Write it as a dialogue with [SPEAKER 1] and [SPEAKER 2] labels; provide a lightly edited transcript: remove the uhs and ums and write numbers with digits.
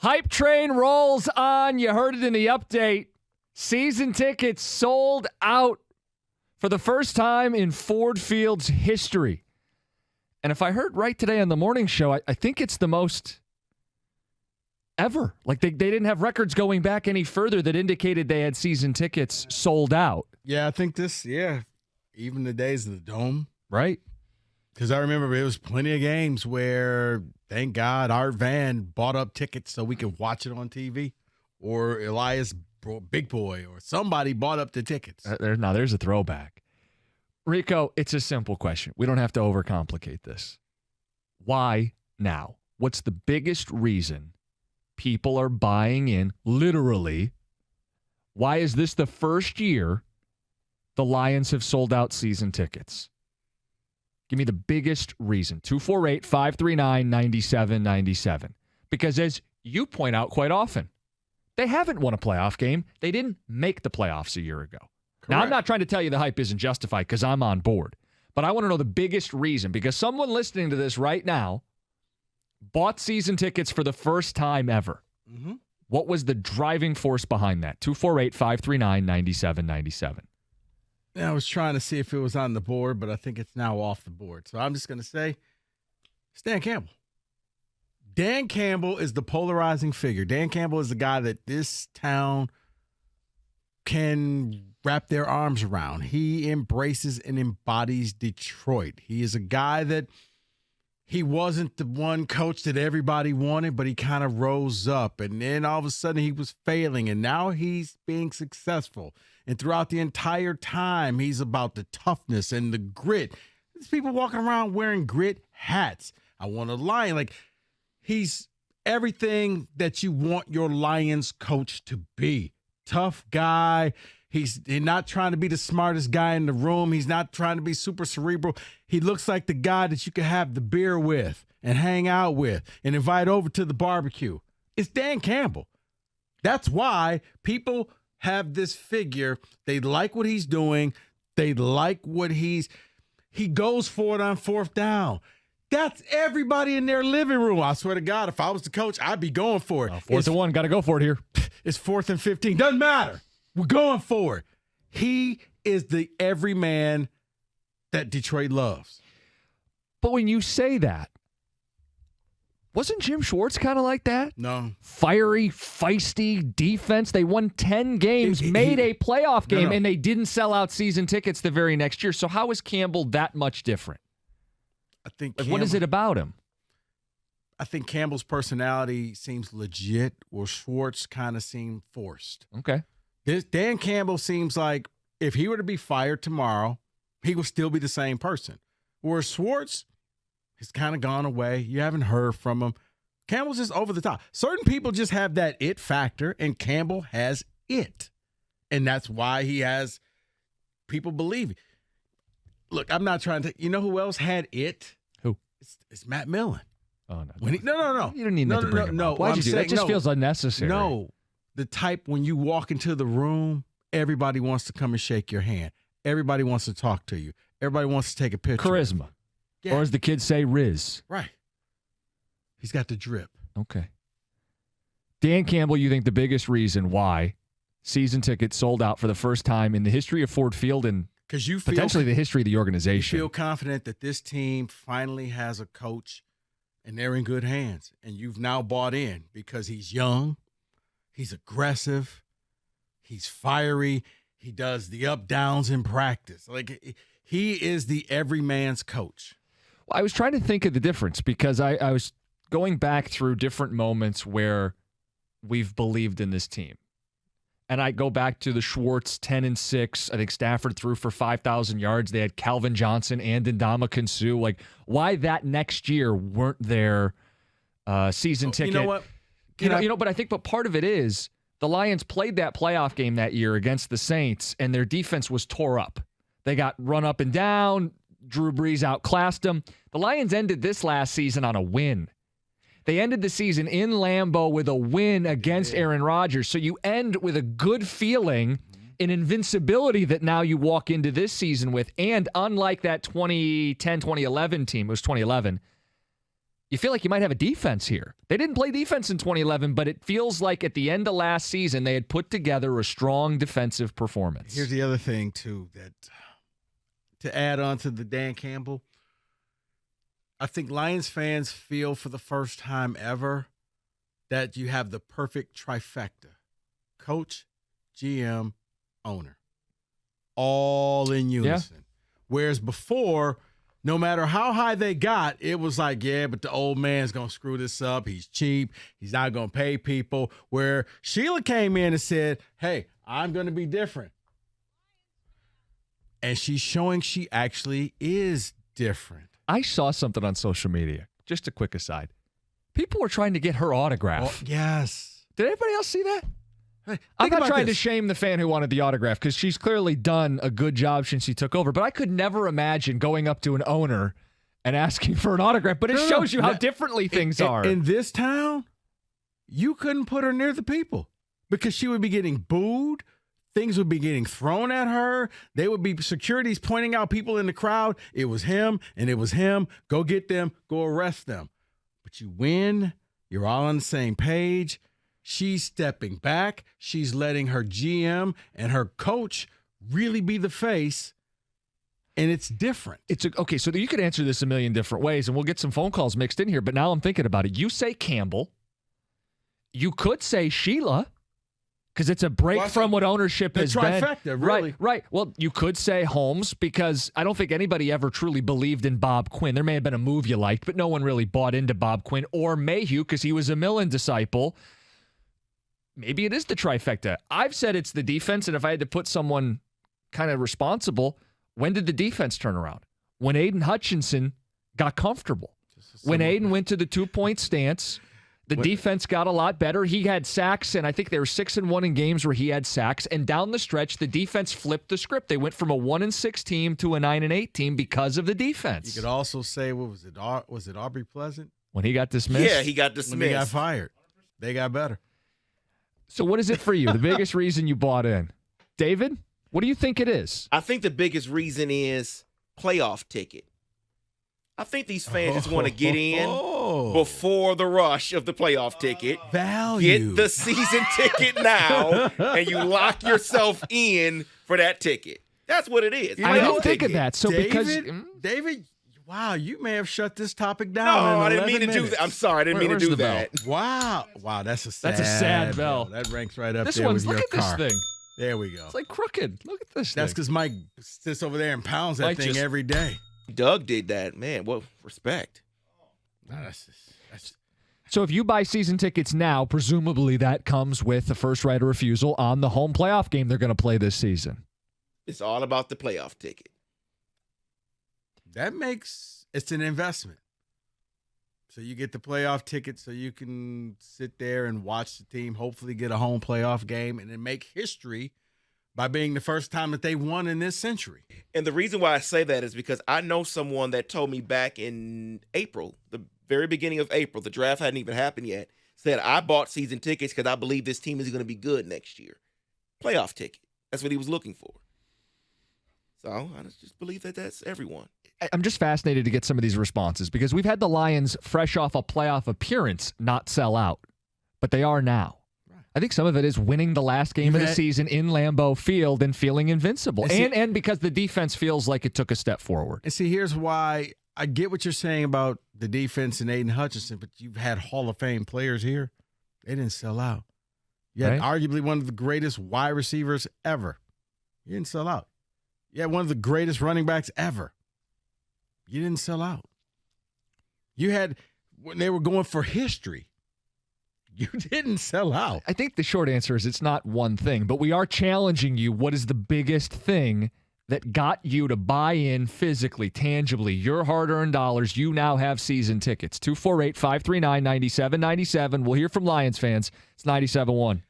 [SPEAKER 1] Hype train rolls on. You heard it in the update. Season tickets sold out for the first time in Ford Field's history. And if I heard right today on the morning show, I think it's the most ever. Like they didn't have records going back any further that indicated they had season tickets sold out.
[SPEAKER 2] Yeah, I think even the days of the Dome.
[SPEAKER 1] Right.
[SPEAKER 2] Because I remember it was plenty of games where, thank God, Art Van bought up tickets so we could watch it on TV. Or Elias Big Boy or somebody bought up the tickets.
[SPEAKER 1] There's a throwback. Rico, it's a simple question. We don't have to overcomplicate this. Why now? What's the biggest reason people are buying in, literally? Why is this the first year the Lions have sold out season tickets? Give me the biggest reason. 248-539-9797. Because as you point out quite often, they haven't won a playoff game. They didn't make the playoffs a year ago. Correct. Now, I'm not trying to tell you the hype isn't justified because I'm on board. But I want to know the biggest reason because someone listening to this right now bought season tickets for the first time ever. Mm-hmm. What was the driving force behind that? 248-539-9797.
[SPEAKER 2] Yeah, I was trying to see if it was on the board, but I think it's now off the board. So I'm just going to say it's Dan Campbell. Dan Campbell is the polarizing figure. Dan Campbell is the guy that this town can wrap their arms around. He embraces and embodies Detroit. He is a guy that he wasn't the one coach that everybody wanted, but he kind of rose up. And then all of a sudden he was failing, and now he's being successful. And throughout the entire time, he's about the toughness and the grit. There's people walking around wearing grit hats. I want a Lion. Like, he's everything that you want your Lions coach to be. Tough guy. He's not trying to be the smartest guy in the room. He's not trying to be super cerebral. He looks like the guy that you could have the beer with and hang out with and invite over to the barbecue. It's Dan Campbell. That's why people have this figure. They like what he's doing. They like what he goes for it on fourth down. That's everybody in their living room. I swear to God, if I was the coach, I'd be going for it.
[SPEAKER 1] Fourth and 1, got to go for it here.
[SPEAKER 2] It's 4th and 15. Doesn't matter. We're going for it. He is the everyman that Detroit loves.
[SPEAKER 1] But when you say that, wasn't Jim Schwartz kind of like that?
[SPEAKER 2] No.
[SPEAKER 1] Fiery, feisty defense. They won 10 games, made a playoff game, and they didn't sell out season tickets the very next year. So how is Campbell that much different?
[SPEAKER 2] I think
[SPEAKER 1] what is it about him?
[SPEAKER 2] I think Campbell's personality seems legit, or Schwartz kind of seemed forced.
[SPEAKER 1] Okay.
[SPEAKER 2] Dan Campbell seems like if he were to be fired tomorrow, he would still be the same person. Whereas Schwartz has kind of gone away. You haven't heard from him. Campbell's just over the top. Certain people just have that it factor, and Campbell has it. And that's why he has people believe. Look, I'm not trying to – you know who else had it?
[SPEAKER 1] Who?
[SPEAKER 2] It's Matt Millen.
[SPEAKER 1] Oh, no.
[SPEAKER 2] No.
[SPEAKER 1] You don't need to bring him up. Why'd you do that? That just feels unnecessary.
[SPEAKER 2] No. The type when you walk into the room, everybody wants to come and shake your hand. Everybody wants to talk to you. Everybody wants to take a picture.
[SPEAKER 1] Charisma.
[SPEAKER 2] Yeah.
[SPEAKER 1] Or as the kids say, Riz.
[SPEAKER 2] Right. He's got the drip.
[SPEAKER 1] Okay. Dan Campbell, you think the biggest reason why season tickets sold out for the first time in the history of Ford Field and potentially the history of the organization.
[SPEAKER 2] You feel confident that this team finally has a coach and they're in good hands. And you've now bought in because he's young, he's aggressive, he's fiery, he does the up-downs in practice. Like, he is the everyman's coach.
[SPEAKER 1] Well, I was trying to think of the difference because I was going back through different moments where we've believed in this team. And I go back to the Schwartz 10-6. I think Stafford threw for 5,000 yards. They had Calvin Johnson and Ndamukong Suh. Like, why that next year weren't there season ticket?
[SPEAKER 2] You know what?
[SPEAKER 1] But I think part of it is the Lions played that playoff game that year against the Saints, and their defense was tore up. They got run up and down. Drew Brees outclassed them. The Lions ended this last season on a win. They ended the season in Lambeau with a win against Aaron Rodgers. So you end with a good feeling, an invincibility that now you walk into this season with. And unlike that 2010-2011 team, it was 2011, you feel like you might have a defense here. They didn't play defense in 2011, but it feels like at the end of last season, they had put together a strong defensive performance.
[SPEAKER 2] Here's the other thing, too, that to add on to the Dan Campbell, I think Lions fans feel for the first time ever that you have the perfect trifecta. Coach, GM, owner. All in unison. Yeah. Whereas before, no matter how high they got, it was like, yeah, but the old man's going to screw this up. He's cheap. He's not going to pay people. Where Sheila came in and said, hey, I'm going to be different. And she's showing she actually is different.
[SPEAKER 1] I saw something on social media. Just a quick aside. People were trying to get her autograph.
[SPEAKER 2] Oh, yes.
[SPEAKER 1] Did anybody else see that?
[SPEAKER 2] Hey,
[SPEAKER 1] I'm not trying to shame the fan who wanted the autograph because she's clearly done a good job since she took over. But I could never imagine going up to an owner and asking for an autograph. But it shows you how differently things are.
[SPEAKER 2] In this town, you couldn't put her near the people because she would be getting booed. Things would be getting thrown at her. They would be securities pointing out people in the crowd. It was him and it was him. Go get them. Go arrest them. But you win. You're all on the same page. She's stepping back. She's letting her GM and her coach really be the face, and it's different.
[SPEAKER 1] Okay, so you could answer this a million different ways, and we'll get some phone calls mixed in here, but now I'm thinking about it. You say Campbell. You could say Sheila, because it's a break from what ownership has been.
[SPEAKER 2] The trifecta, really.
[SPEAKER 1] Right. Well, you could say Holmes, because I don't think anybody ever truly believed in Bob Quinn. There may have been a move you liked, but no one really bought into Bob Quinn. Or Mayhew, because he was a Millen disciple. Maybe it is the trifecta. I've said it's the defense, and if I had to put someone kind of responsible, when did the defense turn around? When Aiden Hutchinson got comfortable. When Aiden went to the 2-point stance, the defense got a lot better. He had sacks, and I think they were 6-1 in games where he had sacks. And down the stretch, the defense flipped the script. They went from a 1-6 team to a 9-8 team because of the defense.
[SPEAKER 2] You could also say, what was it? Was it Aubrey Pleasant?
[SPEAKER 1] When he got dismissed?
[SPEAKER 3] Yeah, he got dismissed.
[SPEAKER 2] When he got fired. They got better.
[SPEAKER 1] So what is it for you? The biggest reason you bought in? David, what do you think it is?
[SPEAKER 3] I think the biggest reason is playoff ticket. I think these fans just want to get in before the rush of the playoff ticket.
[SPEAKER 2] Value.
[SPEAKER 3] Get the season ticket now, and you lock yourself in for that ticket. That's what it is.
[SPEAKER 1] I didn't think of that. So
[SPEAKER 2] David, wow, you may have shut this topic down.
[SPEAKER 3] No, I didn't mean to do that. I'm sorry, I didn't mean to do that.
[SPEAKER 2] Wow, that's a sad
[SPEAKER 1] bell.
[SPEAKER 2] That ranks right up
[SPEAKER 1] this
[SPEAKER 2] there with your car.
[SPEAKER 1] Look at this thing.
[SPEAKER 2] There we go.
[SPEAKER 1] It's like crooked. Look at this
[SPEAKER 2] That's because Mike sits over there and pounds that thing every day.
[SPEAKER 3] Doug did that. Man, well, respect.
[SPEAKER 1] So if you buy season tickets now, presumably that comes with the first right of refusal on the home playoff game they're going to play this season.
[SPEAKER 3] It's all about the playoff ticket.
[SPEAKER 2] It's an investment. So you get the playoff ticket so you can sit there and watch the team, hopefully get a home playoff game, and then make history by being the first time that they won in this century.
[SPEAKER 3] And the reason why I say that is because I know someone that told me back in April, the very beginning of April, the draft hadn't even happened yet, said, I bought season tickets because I believe this team is going to be good next year. Playoff ticket. That's what he was looking for. So I just believe that that's everyone.
[SPEAKER 1] I'm just fascinated to get some of these responses because we've had the Lions fresh off a playoff appearance not sell out, but they are now. I think some of it is winning the last game of the season in Lambeau Field and feeling invincible. And because the defense feels like it took a step forward.
[SPEAKER 2] And see, here's why I get what you're saying about the defense and Aiden Hutchinson, but you've had Hall of Fame players here. They didn't sell out. You had arguably one of the greatest wide receivers ever. You didn't sell out. You had one of the greatest running backs ever. You didn't sell out. You had, when they were going for history, you didn't sell out.
[SPEAKER 1] I think the short answer is it's not one thing, but we are challenging you. What is the biggest thing that got you to buy in physically, tangibly, your hard-earned dollars? You now have season tickets. 248-539-9797. We'll hear from Lions fans. It's 97.1.